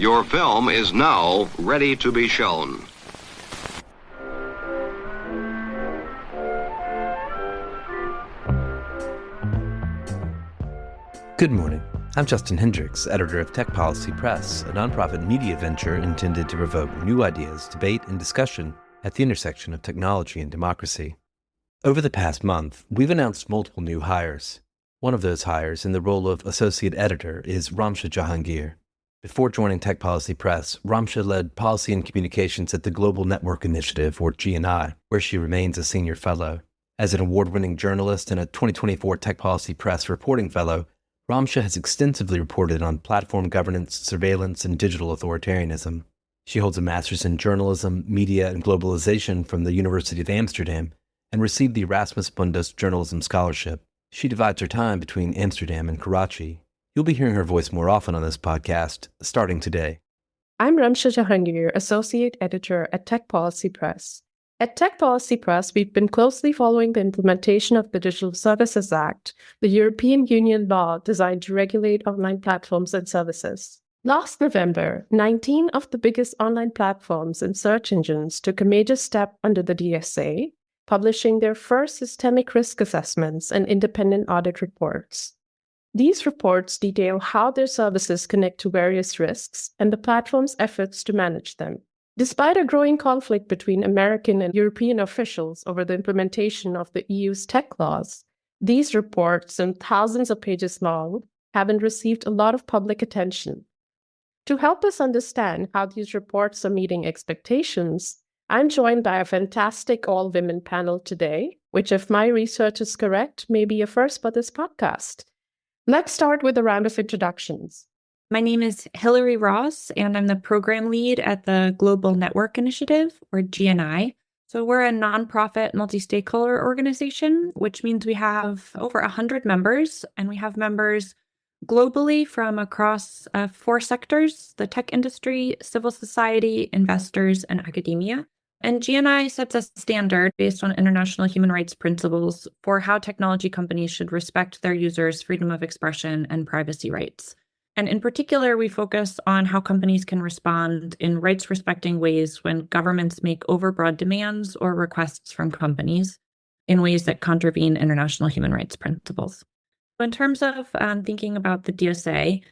Your film is now ready to be shown. Good morning. I'm Justin Hendricks, editor of Tech Policy Press, a nonprofit media venture intended to provoke new ideas, debate, and discussion at the intersection of technology and democracy. Over the past month, we've announced multiple new hires. One of those hires in the role of associate editor is Ramsha Jahangir. Before joining Tech Policy Press, Ramsha led policy and communications at the Global Network Initiative, or GNI, where she remains a senior fellow. As an award-winning journalist and a 2024 Tech Policy Press reporting fellow, Ramsha has extensively reported on platform governance, surveillance, and digital authoritarianism. She holds a master's in journalism, media, and globalization from the University of Amsterdam and received the Erasmus Mundus Journalism Scholarship. She divides her time between Amsterdam and Karachi. You'll be hearing her voice more often on this podcast, starting today. I'm Ramsha Jahangir, Associate Editor at Tech Policy Press. At Tech Policy Press, we've been closely following the implementation of the Digital Services Act, the European Union law designed to regulate online platforms and services. Last November, 19 of the biggest online platforms and search engines took a major step under the DSA, publishing their first systemic risk assessments and independent audit reports. These reports detail how their services connect to various risks and the platform's efforts to manage them. Despite a growing conflict between American and European officials over the implementation of the EU's tech laws, these reports, and thousands of pages long, haven't received a lot of public attention. To help us understand how these reports are meeting expectations, I'm joined by a fantastic all-women panel today, which, if my research is correct, may be a first for this podcast. Let's start with a round of introductions. My name is Hillary Ross, and I'm the program lead at the Global Network Initiative, or GNI. So we're a nonprofit multi-stakeholder organization, which means we have over 100 members, and we have members globally from across 4 sectors: the tech industry, civil society, investors, and academia. And GNI sets a standard based on international human rights principles for how technology companies should respect their users' freedom of expression and privacy rights. And in particular, we focus on how companies can respond in rights-respecting ways when governments make overbroad demands or requests from companies in ways that contravene international human rights principles. In terms of thinking about the DSA,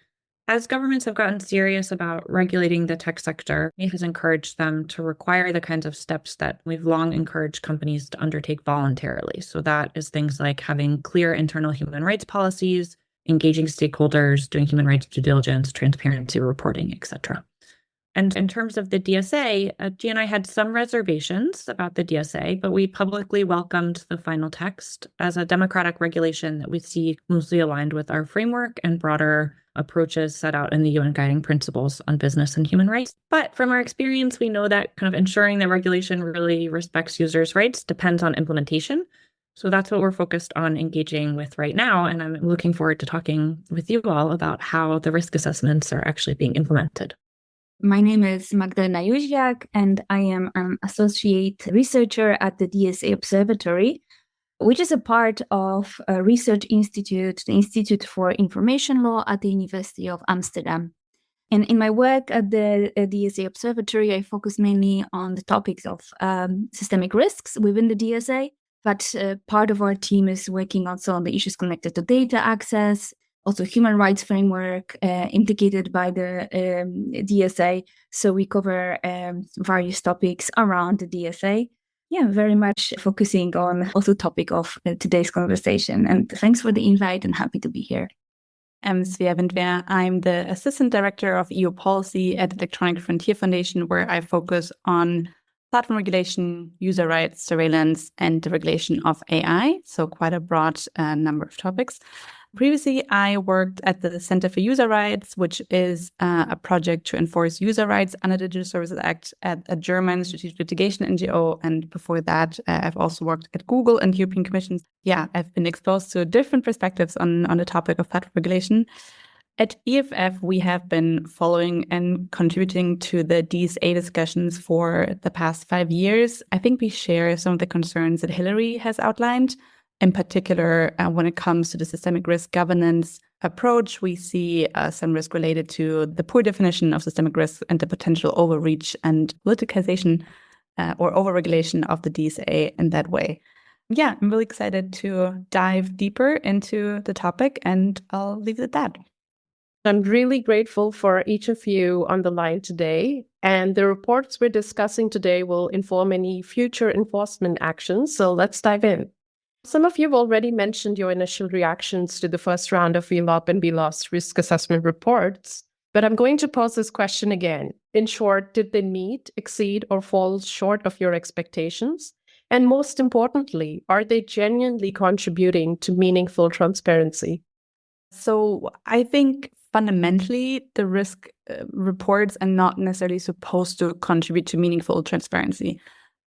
as governments have gotten serious about regulating the tech sector, it has encouraged them to require the kinds of steps that we've long encouraged companies to undertake voluntarily. So that is things like having clear internal human rights policies, engaging stakeholders, doing human rights due diligence, transparency reporting, etc. And in terms of the DSA, GNI had some reservations about the DSA, but we publicly welcomed the final text as a democratic regulation that we see mostly aligned with our framework and broader approaches set out in the UN Guiding Principles on Business and Human Rights. But from our experience, we know that kind of ensuring that regulation really respects users' rights depends on implementation. So that's what we're focused on engaging with right now, and I'm looking forward to talking with you all about how the risk assessments are actually being implemented. My name is Magdalena Jozwiak, and I am an associate researcher at the DSA Observatory, which is a part of a research institute, the Institute for Information Law at the University of Amsterdam. And in my work at the DSA Observatory, I focus mainly on the topics of systemic risks within the DSA. But part of our team is working also on the issues connected to data access, also human rights framework implicated by the DSA. So we cover various topics around the DSA. Yeah, very much focusing on also topic of today's conversation. And thanks for the invite and happy to be here. I'm Svea Windwehr. I'm the Assistant Director of EU Policy at the Electronic Frontier Foundation, where I focus on platform regulation, user rights, surveillance, and the regulation of AI. So quite a broad number of topics. Previously, I worked at the Center for User Rights, which is a project to enforce user rights under the Digital Services Act at a German strategic litigation NGO. And before that, I've also worked at Google and European Commission. Yeah, I've been exposed to different perspectives on the topic of platform regulation. At EFF, we have been following and contributing to the DSA discussions for the past 5 years. I think we share some of the concerns that Hillary has outlined, in particular when it comes to the systemic risk governance, approach, we see some risk related to the poor definition of systemic risk and the potential overreach and politicization or overregulation of the DSA in that way. Yeah, I'm really excited to dive deeper into the topic, and I'll leave it at that. I'm really grateful for each of you on the line today, and the reports we're discussing today will inform any future enforcement actions, so let's dive in. Some of you have already mentioned your initial reactions to the first round of VLOP and VLOS risk assessment reports, but I'm going to pose this question again. In short, did they meet, exceed, or fall short of your expectations? And most importantly, are they genuinely contributing to meaningful transparency? So I think fundamentally, the risk reports are not necessarily supposed to contribute to meaningful transparency.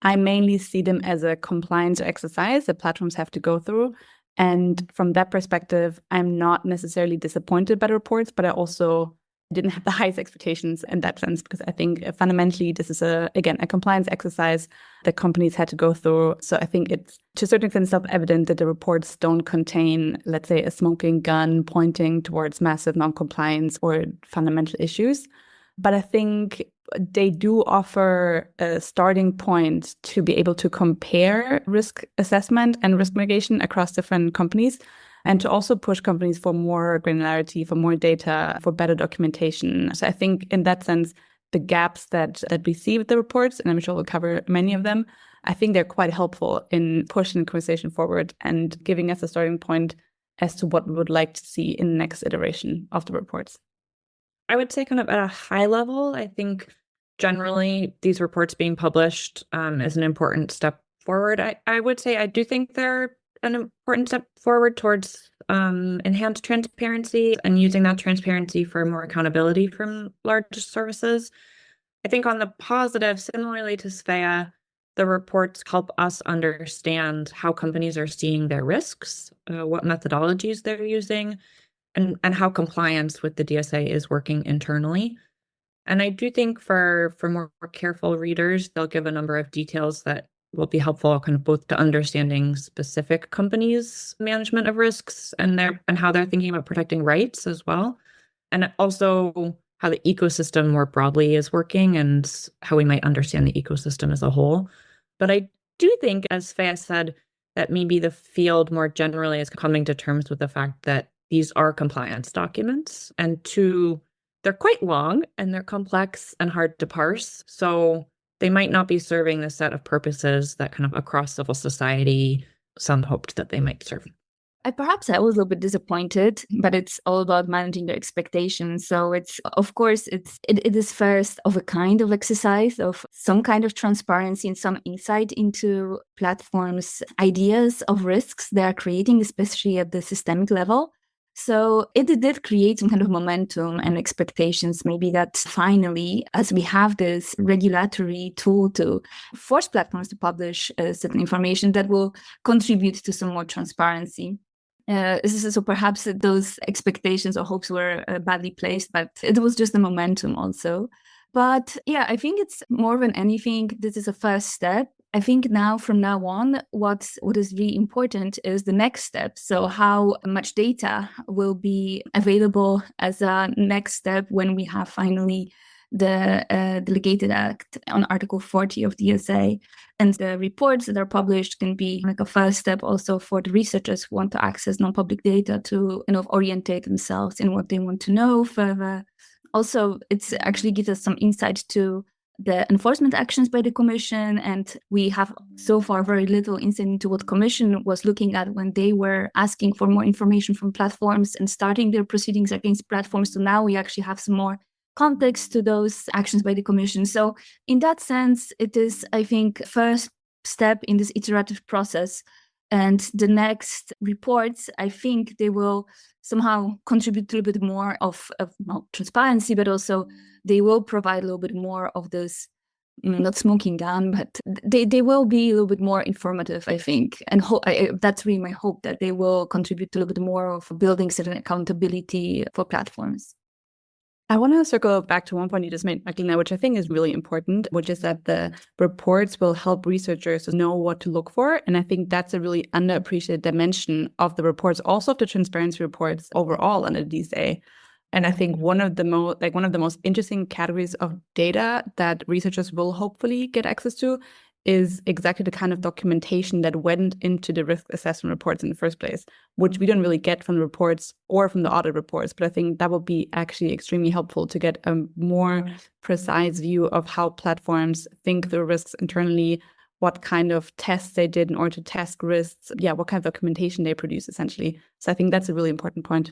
I mainly see them as a compliance exercise that platforms have to go through. And from that perspective, I'm not necessarily disappointed by the reports, but I also didn't have the highest expectations in that sense, because I think fundamentally this is a compliance exercise that companies had to go through. So I think it's to a certain extent self-evident that the reports don't contain, let's say, a smoking gun pointing towards massive non-compliance or fundamental issues. But I think they do offer a starting point to be able to compare risk assessment and risk mitigation across different companies, and to also push companies for more granularity, for more data, for better documentation. So I think in that sense, the gaps that we see with the reports, and I'm sure we'll cover many of them, I think they're quite helpful in pushing the conversation forward and giving us a starting point as to what we would like to see in the next iteration of the reports. I would say kind of at a high level, I think generally these reports being published is an important step forward. I would say I do think they're an important step forward towards enhanced transparency and using that transparency for more accountability from large services. I think on the positive, similarly to Svea, the reports help us understand how companies are seeing their risks, what methodologies they're using, and how compliance with the DSA is working internally. And I do think for more careful readers, they'll give a number of details that will be helpful kind of both to understanding specific companies' management of risks and how they're thinking about protecting rights as well. And also how the ecosystem more broadly is working and how we might understand the ecosystem as a whole. But I do think, as Svea said, that maybe the field more generally is coming to terms with the fact that these are compliance documents, and they're quite long and they're complex and hard to parse. So they might not be serving the set of purposes that kind of across civil society some hoped that they might serve. Perhaps I was a little bit disappointed, but it's all about managing their expectations. So it is first of a kind of exercise of some kind of transparency and some insight into platforms' ideas of risks they are creating, especially at the systemic level. So it did create some kind of momentum and expectations, maybe that finally, as we have this regulatory tool to force platforms to publish certain information that will contribute to some more transparency. So perhaps those expectations or hopes were badly placed, but it was just the momentum also. But yeah, I think it's more than anything, this is a first step. I think from now on, what is really important is the next step. So how much data will be available as a next step when we have finally the delegated act on Article 40 of DSA. And the reports that are published can be like a first step also for the researchers who want to access non-public data to orientate themselves in what they want to know further. Also, it actually gives us some insight to the enforcement actions by the Commission, and we have so far very little insight into what Commission was looking at when they were asking for more information from platforms and starting their proceedings against platforms. So now we actually have some more context to those actions by the Commission. So in that sense, it is, I think, first step in this iterative process. And the next reports, I think they will somehow contribute to a little bit more of transparency, but also they will provide a little bit more of this, not smoking gun, but they will be a little bit more informative, I think. And that's really my hope, that they will contribute to a little bit more of building certain accountability for platforms. I want to circle back to one point you just made, Magdalena, which I think is really important, which is that the reports will help researchers know what to look for. And I think that's a really underappreciated dimension of the reports, also of the transparency reports overall under DSA. And I think one of the most interesting categories of data that researchers will hopefully get access to is exactly the kind of documentation that went into the risk assessment reports in the first place, which we don't really get from the reports or from the audit reports. But I think that will be actually extremely helpful to get a more precise view of how platforms think through risks internally, what kind of tests they did in order to test risks, what kind of documentation they produce, essentially. So I think that's a really important point.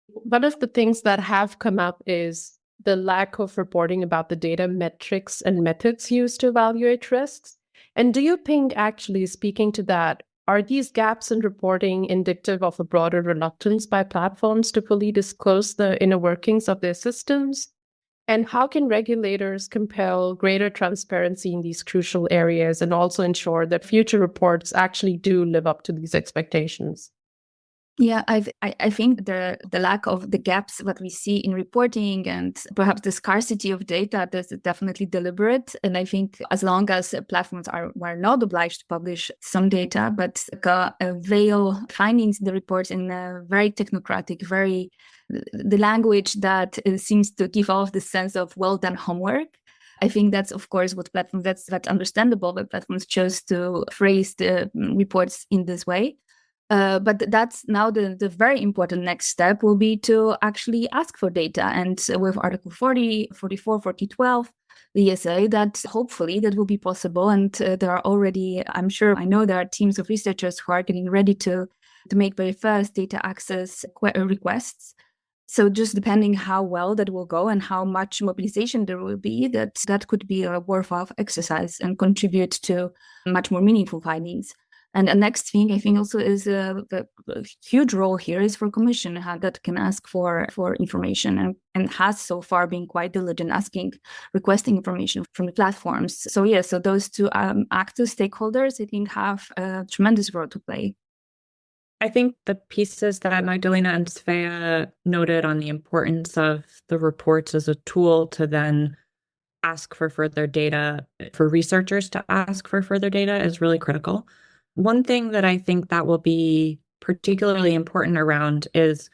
One of the things that have come up is the lack of reporting about the data metrics and methods used to evaluate risks. And do you think, actually, speaking to that, are these gaps in reporting indicative of a broader reluctance by platforms to fully disclose the inner workings of their systems? And how can regulators compel greater transparency in these crucial areas and also ensure that future reports actually do live up to these expectations? Yeah, I think the lack of the gaps that we see in reporting and perhaps the scarcity of data, that's definitely deliberate. And I think as long as platforms were not obliged to publish some data, but veil findings in the reports in a very technocratic, the language that seems to give off the sense of well done homework. I think that's, of course, what platforms, that's understandable that platforms chose to phrase the reports in this way. But that's now the very important next step will be to actually ask for data. And with Article 40, 44, 40, 12, the DSA, that hopefully that will be possible. And there are already, I know there are teams of researchers who are getting ready to make very first data access requests. So just depending how well that will go and how much mobilization there will be, that could be a worthwhile exercise and contribute to much more meaningful findings. And the next thing I think also is the huge role here is for Commission that can ask for information and has so far been quite diligent requesting information from the platforms. So those two active stakeholders I think have a tremendous role to play. I think the pieces that Magdalena and Svea noted on the importance of the reports as a tool to then ask for further data, for researchers to ask for further data is really critical. One thing that I think that will be particularly important around is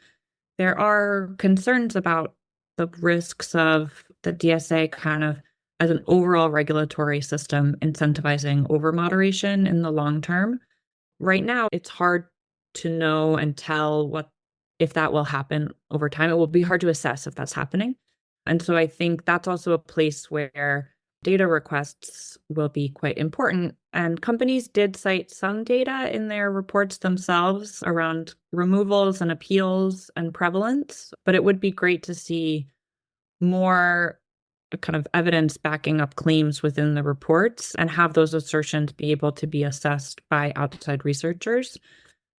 there are concerns about the risks of the DSA kind of as an overall regulatory system incentivizing over-moderation in the long term. Right now, it's hard to know and tell if that will happen over time. It will be hard to assess if that's happening. And so I think that's also a place where data requests will be quite important. And companies did cite some data in their reports themselves around removals and appeals and prevalence, but it would be great to see more kind of evidence backing up claims within the reports and have those assertions be able to be assessed by outside researchers.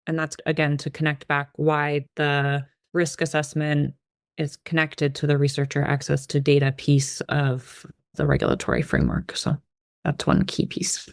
And that's, again, to connect back why the risk assessment is connected to the researcher access to data piece of the regulatory framework. So that's one key piece.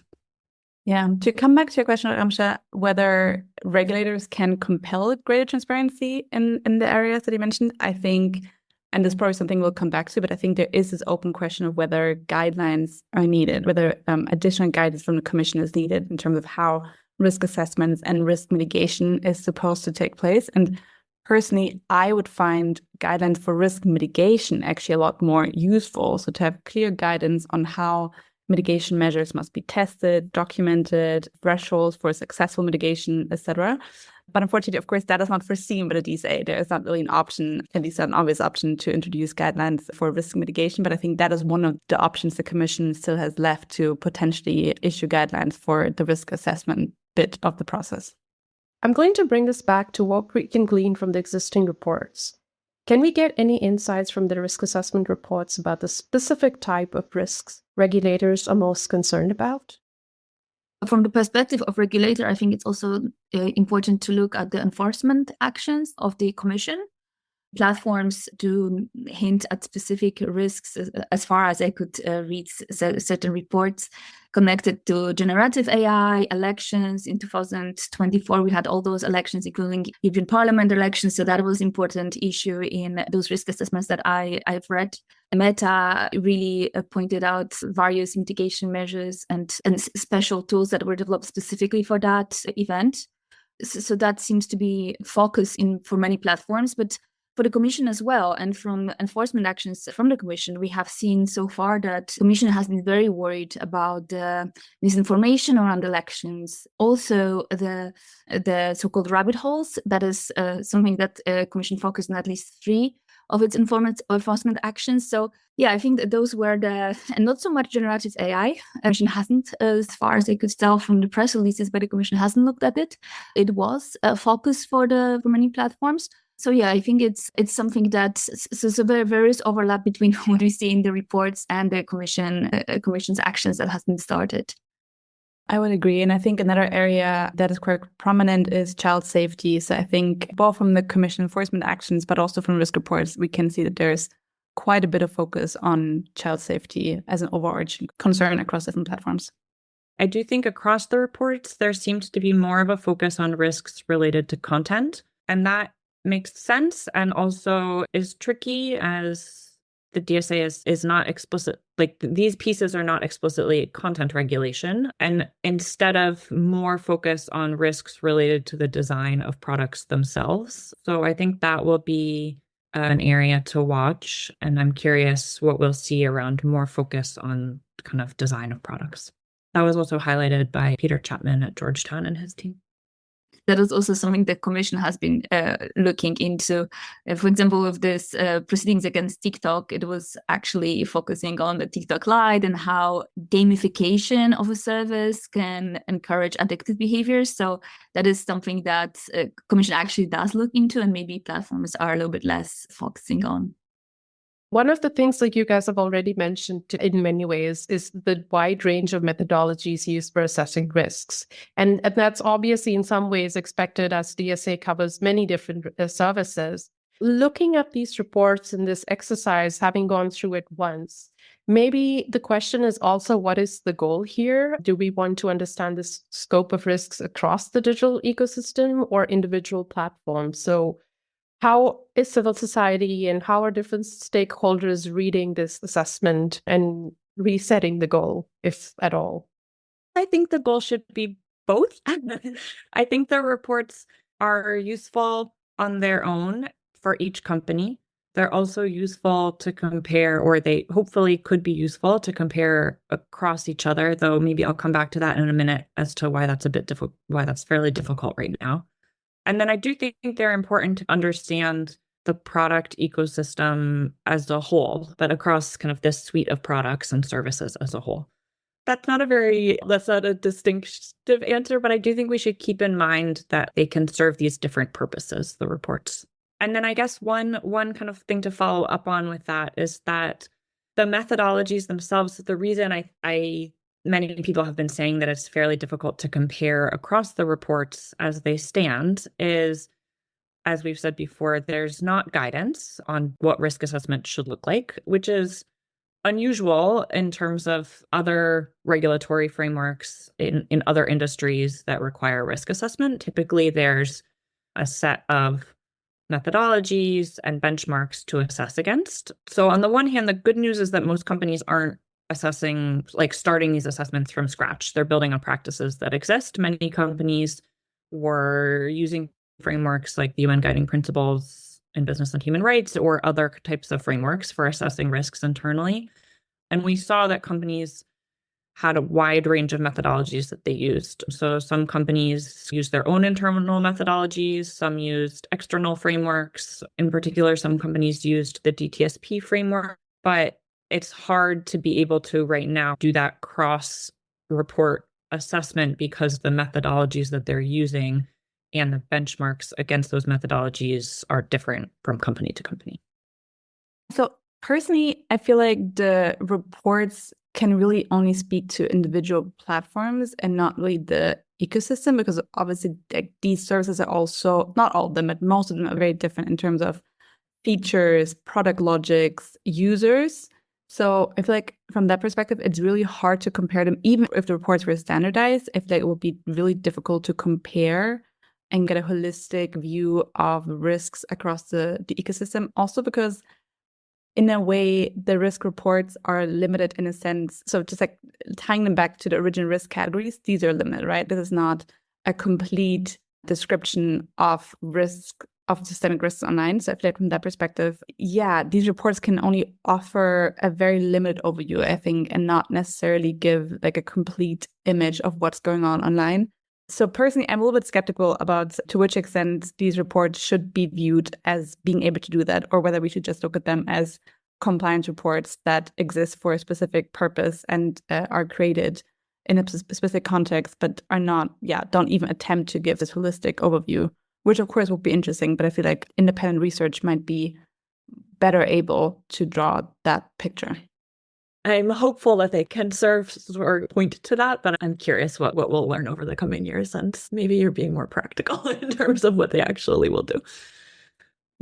Yeah. To come back to your question, Ramsha, whether regulators can compel greater transparency in the areas that you mentioned, I think, and this is probably something we'll come back to, but I think there is this open question of whether guidelines are needed, whether additional guidance from the Commission is needed in terms of how risk assessments and risk mitigation is supposed to take place. And personally, I would find guidelines for risk mitigation actually a lot more useful. So to have clear guidance on how mitigation measures must be tested, documented, thresholds for successful mitigation, etc. But unfortunately, of course, that is not foreseen by the DSA. There is not really an option, at least an obvious option, to introduce guidelines for risk mitigation. But I think that is one of the options the Commission still has left to potentially issue guidelines for the risk assessment bit of the process. I'm going to bring this back to what we can glean from the existing reports. Can we get any insights from the risk assessment reports about the specific type of risks regulators are most concerned about? From the perspective of regulator, I think it's also important to look at the enforcement actions of the Commission. platforms do hint at specific risks as far as I could read certain reports connected to generative AI, elections. In 2024, we had all those elections, including European Parliament elections. So that was an important issue in those risk assessments that I've read. Meta really pointed out various mitigation measures and special tools that were developed specifically for that event. So that seems to be focus for many platforms, but for the Commission as well, and from enforcement actions from the Commission, we have seen so far that the Commission has been very worried about the misinformation around elections. Also, the so-called rabbit holes, that is something that the Commission focused on at least 3 of its enforcement actions. So yeah, I think that those were and not so much generative AI. The Commission hasn't, as far as I could tell from the press releases, but the Commission hasn't looked at it. It was a focus for many platforms. So yeah, I think it's something that so there is overlap between what we see in the reports and the Commission's actions that has been started. I would agree. And I think another area that is quite prominent is child safety. So I think both from the Commission enforcement actions, but also from risk reports, we can see that there's quite a bit of focus on child safety as an overarching concern across different platforms. I do think across the reports, there seems to be more of a focus on risks related to content. And that makes sense and also is tricky, as the DSA is not explicit, like these pieces are not explicitly content regulation, and instead of more focus on risks related to the design of products themselves. So I think that will be an area to watch, and I'm curious what we'll see around more focus on kind of design of products. That was also highlighted by Peter Chapman at Georgetown and his team. That is also something the Commission has been looking into. For example, with this proceedings against TikTok, it was actually focusing on the TikTok Lite and how gamification of a service can encourage addictive behaviors. So that is something that Commission actually does look into, and maybe platforms are a little bit less focusing on. One of the things that you guys have already mentioned in many ways is the wide range of methodologies used for assessing risks. And that's obviously in some ways expected, as DSA covers many different services. Looking at these reports and this exercise, having gone through it once, maybe the question is also, what is the goal here? Do we want to understand the scope of risks across the digital ecosystem or individual platforms? So how is civil society and how are different stakeholders reading this assessment and resetting the goal, if at all? I think the goal should be both. I think the reports are useful on their own for each company. They're also useful to compare, or they hopefully could be useful to compare across each other, though maybe I'll come back to that in a minute as to why that's why that's fairly difficult right now. And then I do think they're important to understand the product ecosystem as a whole, but across kind of this suite of products and services as a whole. That's not a distinctive answer, but I do think we should keep in mind that they can serve these different purposes, the reports. And then I guess one kind of thing to follow up on with that is that the methodologies themselves, the reason many people have been saying that it's fairly difficult to compare across the reports as they stand is, as we've said before, there's not guidance on what risk assessment should look like, which is unusual in terms of other regulatory frameworks in other industries that require risk assessment. Typically, there's a set of methodologies and benchmarks to assess against. So on the one hand, the good news is that most companies aren't starting these assessments from scratch. They're building on practices that exist. Many companies were using frameworks like the UN Guiding Principles in Business and Human Rights or other types of frameworks for assessing risks internally. And we saw that companies had a wide range of methodologies that they used. So some companies used their own internal methodologies, some used external frameworks. In particular, some companies used the DTSP framework, but it's hard to be able to right now do that cross-report assessment because the methodologies that they're using and the benchmarks against those methodologies are different from company to company. So personally, I feel like the reports can really only speak to individual platforms and not really the ecosystem, because obviously these services are also, not all of them, but most of them are very different in terms of features, product logics, users. So I feel like from that perspective, it's really hard to compare them. Even if the reports were standardized, I feel like it would be really difficult to compare and get a holistic view of risks across the ecosystem. Also because in a way, the risk reports are limited in a sense. So just like tying them back to the original risk categories, these are limited, right? This is not a complete description of risk, of systemic risks online. So I feel like from that perspective, yeah, these reports can only offer a very limited overview, I think, and not necessarily give like a complete image of what's going on online. So personally, I'm a little bit skeptical about to which extent these reports should be viewed as being able to do that, or whether we should just look at them as compliance reports that exist for a specific purpose and are created in a specific context, but are not, don't even attempt to give this holistic overview, which of course would be interesting, but I feel like independent research might be better able to draw that picture. I'm hopeful that they can serve or point to that, but I'm curious what we'll learn over the coming years. And maybe you're being more practical in terms of what they actually will do.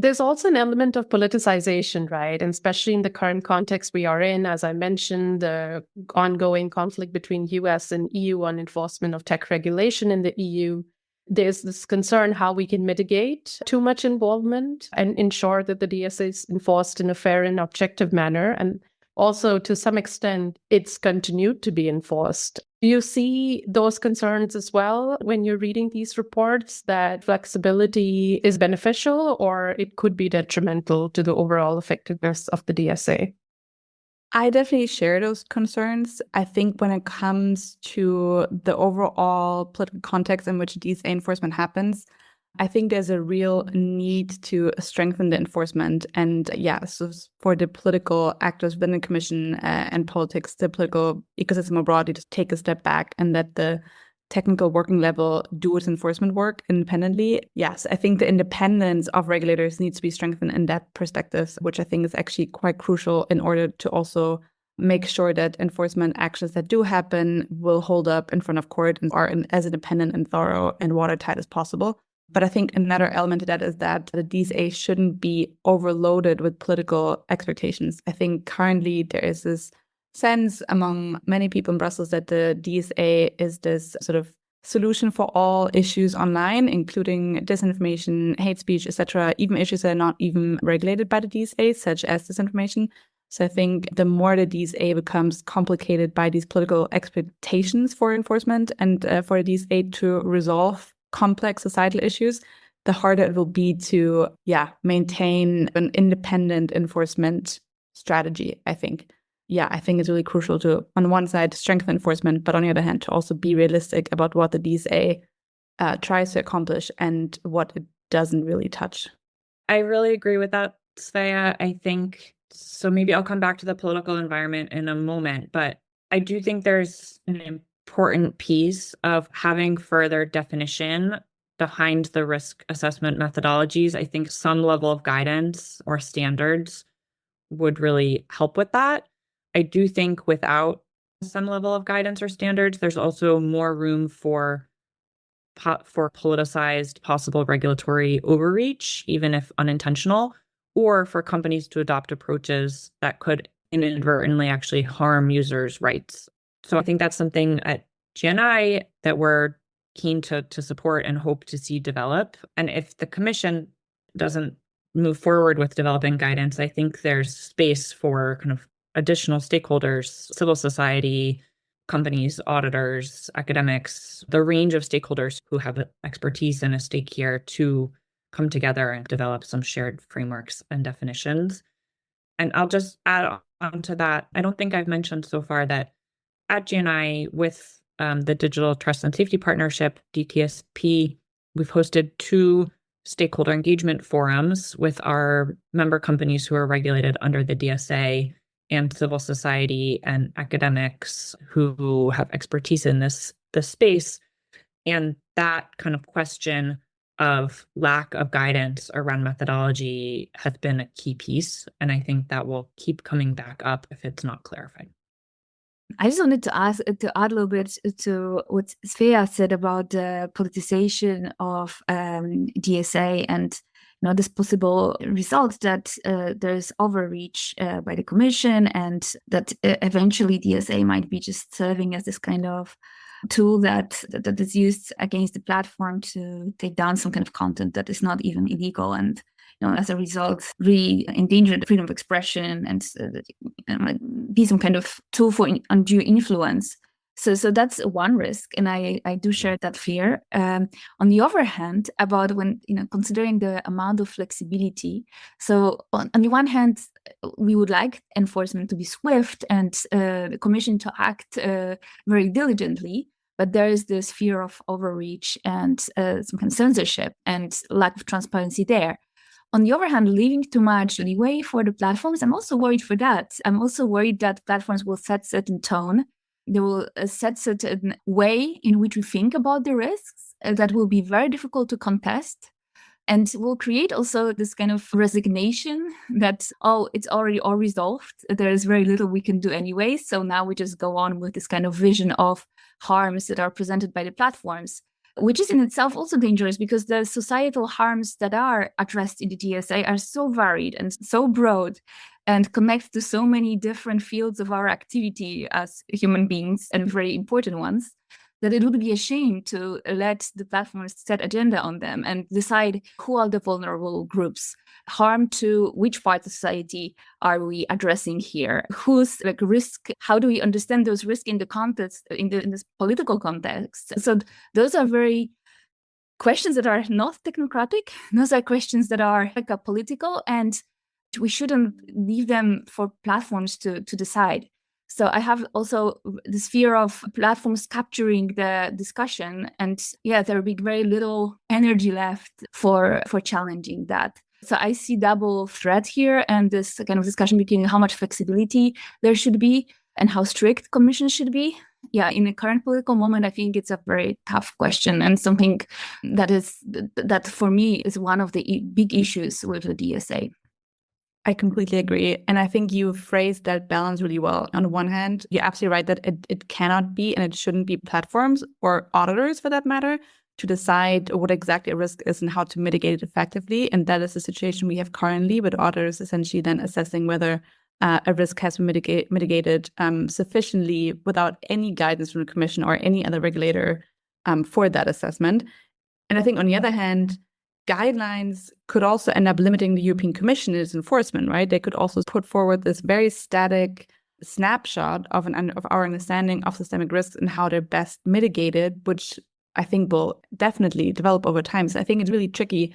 There's also an element of politicization, right? And especially in the current context we are in, as I mentioned, the ongoing conflict between US and EU on enforcement of tech regulation in the EU. There's this concern how we can mitigate too much involvement and ensure that the DSA is enforced in a fair and objective manner. And also, to some extent, it's continued to be enforced. Do you see those concerns as well when you're reading these reports, that flexibility is beneficial or it could be detrimental to the overall effectiveness of the DSA? I definitely share those concerns. I think when it comes to the overall political context in which DSA enforcement happens, I think there's a real need to strengthen the enforcement. And so for the political actors within the Commission and politics, the political ecosystem more broadly, to take a step back and let the technical working level do its enforcement work independently. Yes, I think the independence of regulators needs to be strengthened in that perspective, which I think is actually quite crucial in order to also make sure that enforcement actions that do happen will hold up in front of court and are as independent and thorough and watertight as possible. But I think another element to that is that the DSA shouldn't be overloaded with political expectations. I think currently there is this sense among many people in Brussels that the DSA is this sort of solution for all issues online, including disinformation, hate speech, etc., even issues that are not even regulated by the DSA, such as disinformation. So I think the more the DSA becomes complicated by these political expectations for enforcement and for the DSA to resolve complex societal issues, the harder it will be to maintain an independent enforcement strategy, I think. I think it's really crucial to, on one side, strengthen enforcement, but on the other hand, to also be realistic about what the DSA tries to accomplish and what it doesn't really touch. I really agree with that, Svea. I think, so maybe I'll come back to the political environment in a moment, but I do think there's an important piece of having further definition behind the risk assessment methodologies. I think some level of guidance or standards would really help with that. I do think without some level of guidance or standards, there's also more room for politicized possible regulatory overreach, even if unintentional, or for companies to adopt approaches that could inadvertently actually harm users' rights. So I think that's something at GNI that we're keen to support and hope to see develop. And if the Commission doesn't move forward with developing guidance, I think there's space for kind of additional stakeholders, civil society, companies, auditors, academics, the range of stakeholders who have expertise and a stake here to come together and develop some shared frameworks and definitions. And I'll just add on to that. I don't think I've mentioned so far that at GNI, with the Digital Trust and Safety Partnership, DTSP, we've hosted 2 stakeholder engagement forums with our member companies who are regulated under the DSA and civil society and academics who have expertise in this space. And that kind of question of lack of guidance around methodology has been a key piece. And I think that will keep coming back up if it's not clarified. I just wanted to add a little bit to what Svea said about the politicization of DSA and this possible result that there's overreach by the Commission, and that eventually DSA might be just serving as this kind of tool that is used against the platform to take down some kind of content that is not even illegal, and as a result, really endanger the freedom of expression and be some kind of tool for undue influence. So that's one risk, and I do share that fear. On the other hand, about when considering the amount of flexibility. So on the one hand, we would like enforcement to be swift and the Commission to act very diligently. But there is this fear of overreach and some kind of censorship and lack of transparency there. On the other hand, leaving too much leeway for the platforms, I'm also worried for that. I'm also worried that platforms will set certain tone. They will set certain way in which we think about the risks that will be very difficult to contest, and will create also this kind of resignation that, it's already all resolved. There is very little we can do anyway. So now we just go on with this kind of vision of harms that are presented by the platforms, which is in itself also dangerous because the societal harms that are addressed in the DSA are so varied and so broad and connect to so many different fields of our activity as human beings, and very important ones, that it would be a shame to let the platforms set agenda on them and decide who are the vulnerable groups, harm to which part of society are we addressing here, who's risk, how do we understand those risks in the context, in this political context. So those are very questions that are not technocratic. Those are questions that are political, and we shouldn't leave them for platforms to decide. So I have also this fear of platforms capturing the discussion, and there will be very little energy left for challenging that. So I see double threat here, and this kind of discussion between how much flexibility there should be and how strict Commission should be. In the current political moment, I think it's a very tough question, and something that for me is one of the big issues with the DSA. I completely agree. And I think you phrased that balance really well. On the one hand, you're absolutely right that it cannot be and it shouldn't be platforms or auditors, for that matter, to decide what exactly a risk is and how to mitigate it effectively. And that is the situation we have currently, with auditors essentially then assessing whether a risk has been mitigated sufficiently without any guidance from the Commission or any other regulator for that assessment. And I think on the other hand, guidelines could also end up limiting the European Commission in its enforcement, right? They could also put forward this very static snapshot of our understanding of systemic risks and how they're best mitigated, which I think will definitely develop over time. So I think it's really tricky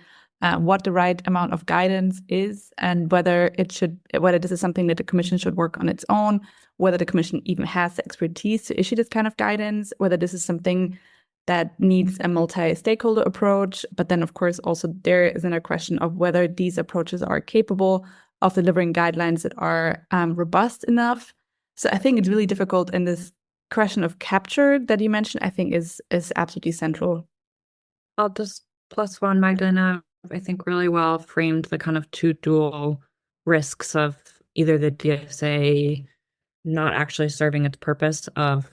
what the right amount of guidance is, and whether this is something that the Commission should work on its own, whether the Commission even has the expertise to issue this kind of guidance, whether this is something that needs a multi-stakeholder approach. But then, of course, also there is another question of whether these approaches are capable of delivering guidelines that are robust enough. So I think it's really difficult, and this question of capture that you mentioned, I think is absolutely central. I'll just plus one, Magdalena, I think really well framed the kind of two dual risks of either the DSA not actually serving its purpose of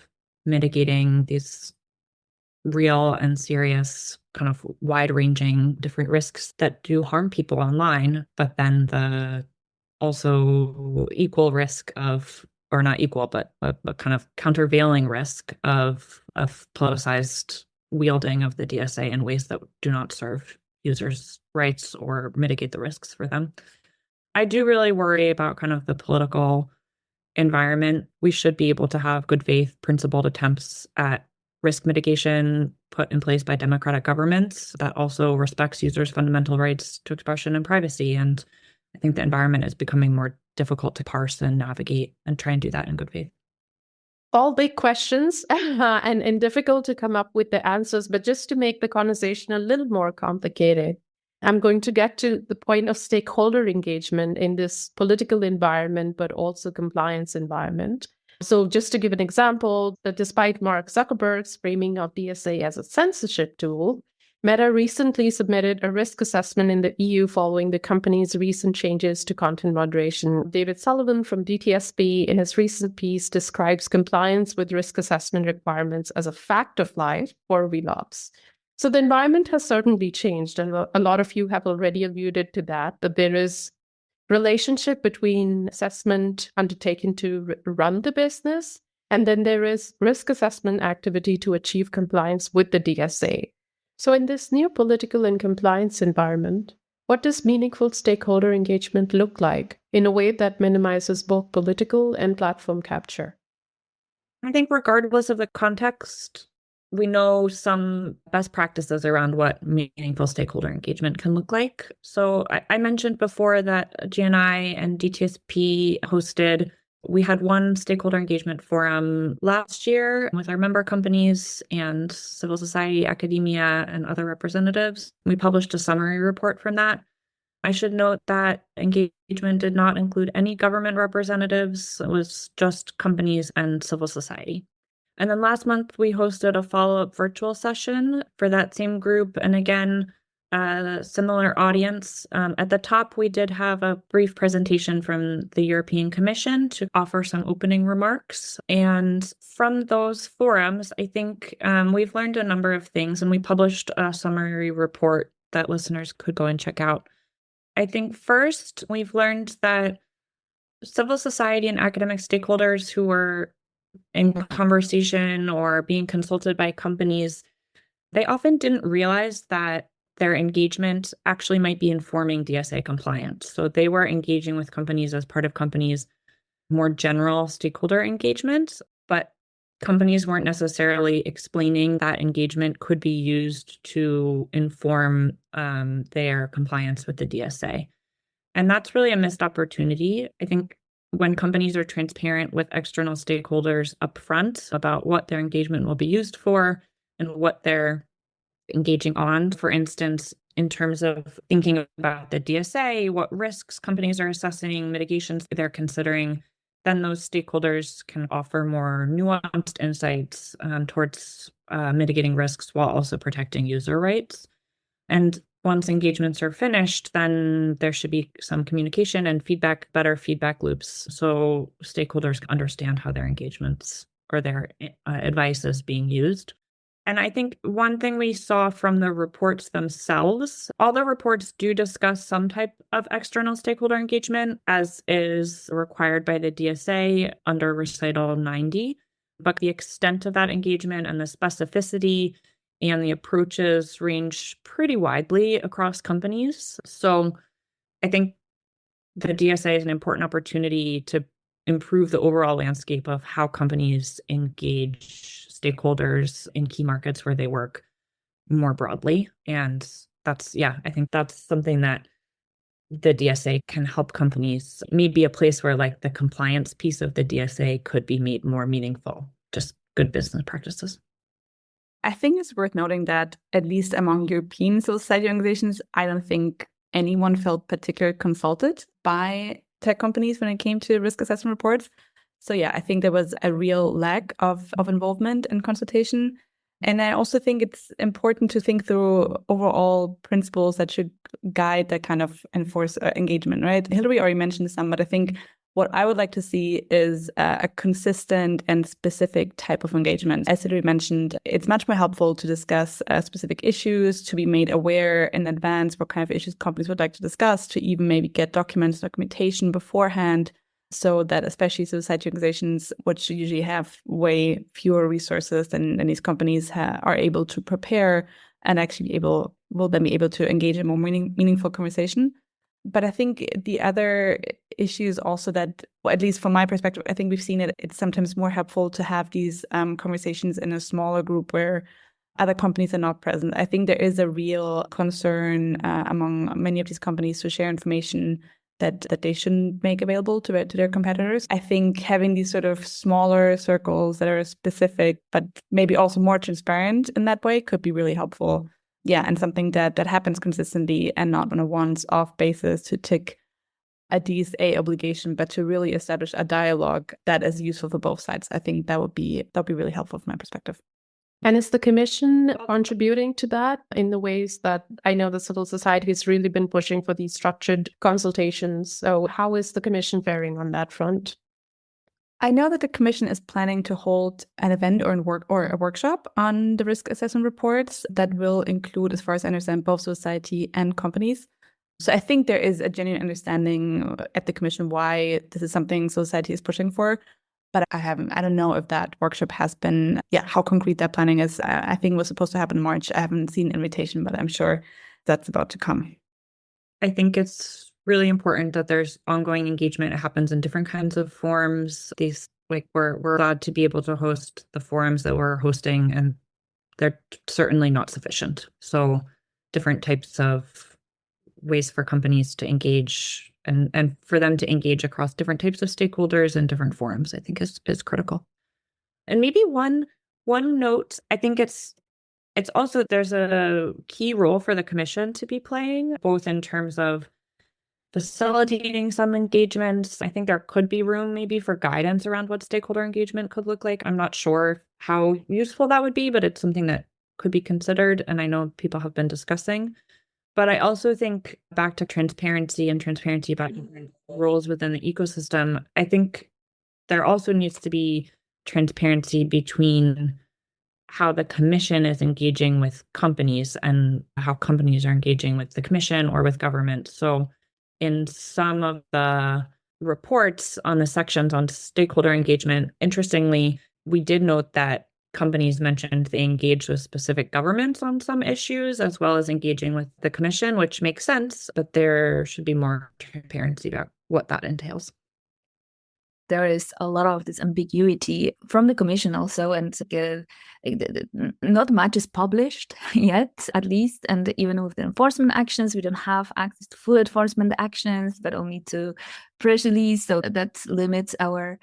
mitigating these real and serious kind of wide-ranging different risks that do harm people online, but then the also equal risk of, or not equal, but kind of countervailing risk of politicized wielding of the DSA in ways that do not serve users' rights or mitigate the risks for them. I do really worry about kind of the political environment. We should be able to have good faith, principled attempts at risk mitigation put in place by democratic governments that also respects users' fundamental rights to expression and privacy. And I think the environment is becoming more difficult to parse and navigate, and try and do that in good faith. All big questions and difficult to come up with the answers, but just to make the conversation a little more complicated, I'm going to get to the point of stakeholder engagement in this political environment, but also compliance environment. So just to give an example, that despite Mark Zuckerberg's framing of DSA as a censorship tool, Meta recently submitted a risk assessment in the EU following the company's recent changes to content moderation. David Sullivan from DTSB, in his recent piece, describes compliance with risk assessment requirements as a fact of life for vlogs. So the environment has certainly changed, and a lot of you have already alluded to that there is relationship between assessment undertaken to run the business, and then there is risk assessment activity to achieve compliance with the DSA. So in this new political and compliance environment, what does meaningful stakeholder engagement look like in a way that minimizes both political and platform capture? I think regardless of the context, we know some best practices around what meaningful stakeholder engagement can look like. So I mentioned before that GNI and DTSP we had one stakeholder engagement forum last year with our member companies and civil society, academia, and other representatives. We published a summary report from that. I should note that engagement did not include any government representatives. It was just companies and civil society. And then last month, we hosted a follow-up virtual session for that same group. And again, a similar audience. At the top, we did have a brief presentation from the European Commission to offer some opening remarks. And from those forums, I think we've learned a number of things, and we published a summary report that listeners could go and check out. I think first, we've learned that civil society and academic stakeholders who were in conversation or being consulted by companies, they often didn't realize that their engagement actually might be informing DSA compliance. So they were engaging with companies as part of companies' more general stakeholder engagement, but companies weren't necessarily explaining that engagement could be used to inform their compliance with the DSA. And that's really a missed opportunity. I think when companies are transparent with external stakeholders upfront about what their engagement will be used for and what they're engaging on, for instance, in terms of thinking about the DSA, what risks companies are assessing, mitigations they're considering, then those stakeholders can offer more nuanced insights towards mitigating risks while also protecting user rights. And once engagements are finished, then there should be some communication and better feedback loops, so stakeholders understand how their engagements or their advice is being used. And I think one thing we saw from the reports themselves, all the reports do discuss some type of external stakeholder engagement, as is required by the DSA under Recital 90. But the extent of that engagement and the specificity and the approaches range pretty widely across companies. So I think the DSA is an important opportunity to improve the overall landscape of how companies engage stakeholders in key markets where they work more broadly. And I think that's something that the DSA can help companies, maybe a place where like the compliance piece of the DSA could be made more meaningful, just good business practices. I think it's worth noting that at least among European civil society organizations, I don't think anyone felt particularly consulted by tech companies when it came to risk assessment reports. So yeah, I think there was a real lack of involvement and consultation. And I also think it's important to think through overall principles that should guide that kind of enforce engagement, right? Hillary already mentioned some, but I think what I would like to see is a consistent and specific type of engagement. As Hillary mentioned, it's much more helpful to discuss specific issues, to be made aware in advance what kind of issues companies would like to discuss, to even maybe get documentation beforehand, so that especially society organizations, which usually have way fewer resources than these companies are able to prepare and actually will then be able to engage in more meaningful conversation. But I think the other issue is also that, well, at least from my perspective, I think we've seen it's sometimes more helpful to have these conversations in a smaller group where other companies are not present. I think there is a real concern among many of these companies to share information that they shouldn't make available to their competitors. I think having these sort of smaller circles that are specific, but maybe also more transparent in that way could be really helpful. Yeah, and something that happens consistently and not on a once-off basis to tick a DSA obligation, but to really establish a dialogue that is useful for both sides. I think that would be really helpful from my perspective. And is the Commission contributing to that in the ways that I know the civil society has really been pushing for these structured consultations? So how is the Commission faring on that front? I know that the Commission is planning to hold an event or a workshop on the risk assessment reports that will include, as far as I understand, both society and companies. So I think there is a genuine understanding at the Commission why this is something society is pushing for. But I don't know if that workshop has been, how concrete that planning is. I think it was supposed to happen in March. I haven't seen an invitation, but I'm sure that's about to come. I think it's really important that there's ongoing engagement. It happens in different kinds of forums. We're glad to be able to host the forums that we're hosting, and they're certainly not sufficient. So different types of ways for companies to engage and for them to engage across different types of stakeholders and different forums, I think is critical. And maybe one note, I think it's also, there's a key role for the Commission to be playing, both in terms of facilitating some engagements. I think there could be room maybe for guidance around what stakeholder engagement could look like. I'm not sure how useful that would be, but it's something that could be considered, and I know people have been discussing. But I also think back to transparency about roles within the ecosystem. I think there also needs to be transparency between how the Commission is engaging with companies and how companies are engaging with the Commission or with government. So in some of the reports on the sections on stakeholder engagement, interestingly, we did note that companies mentioned they engaged with specific governments on some issues, as well as engaging with the Commission, which makes sense, but there should be more transparency about what that entails. There is a lot of this ambiguity from the Commission also, and not much is published yet, at least. And even with the enforcement actions, we don't have access to full enforcement actions, but only to press release. So that limits our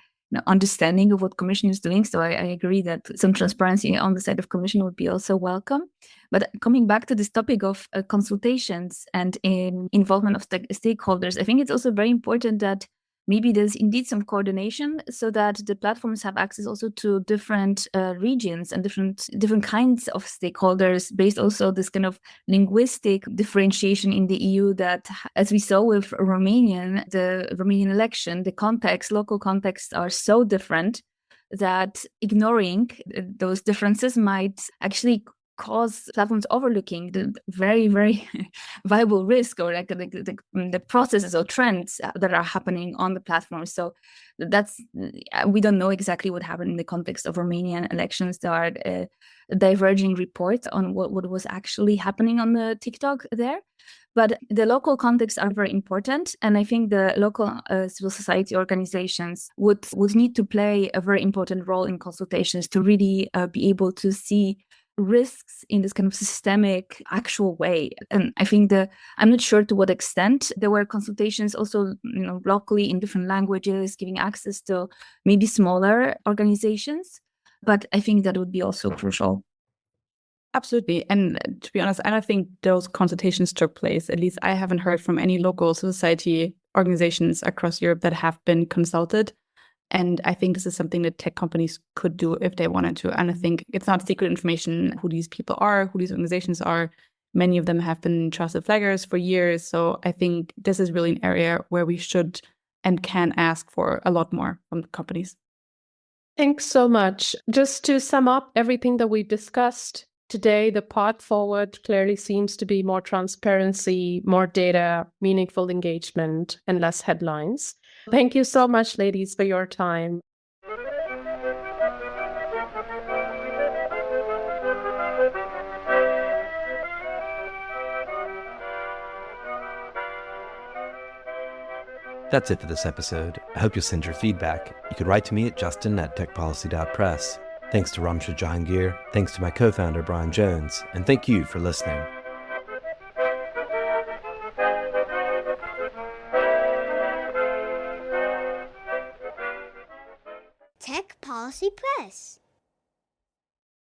understanding of what Commission is doing. So I agree that some transparency on the side of Commission would be also welcome. But coming back to this topic of consultations and involvement of stakeholders, I think it's also very important that maybe there's indeed some coordination so that the platforms have access also to different regions and different kinds of stakeholders, based also this kind of linguistic differentiation in the EU that, as we saw with the Romanian election, the local contexts are so different that ignoring those differences might actually cause platforms overlooking the very, very viable risk or like the processes or trends that are happening on the platform. So we don't know exactly what happened in the context of Romanian elections. There are diverging reports on what was actually happening on the TikTok there. But the local contexts are very important. And I think the local civil society organizations would need to play a very important role in consultations to really be able to see risks in this kind of systemic, actual way. And I think I'm not sure to what extent there were consultations also, locally in different languages, giving access to maybe smaller organizations. But I think that would be also crucial. Absolutely. And to be honest, I don't think those consultations took place. At least I haven't heard from any local society organizations across Europe that have been consulted. And I think this is something that tech companies could do if they wanted to. And I think it's not secret information who these people are, who these organizations are. Many of them have been trusted flaggers for years. So I think this is really an area where we should and can ask for a lot more from the companies. Thanks so much. Just to sum up everything that we discussed today, the path forward clearly seems to be more transparency, more data, meaningful engagement, and less headlines. Thank you so much, ladies, for your time. That's it for this episode. I hope you'll send your feedback. You can write to me at justin@techpolicy.press. Thanks to Ramsha Jahangir, thanks to my co-founder Brian Jones, and thank you for listening. Tech Policy Press.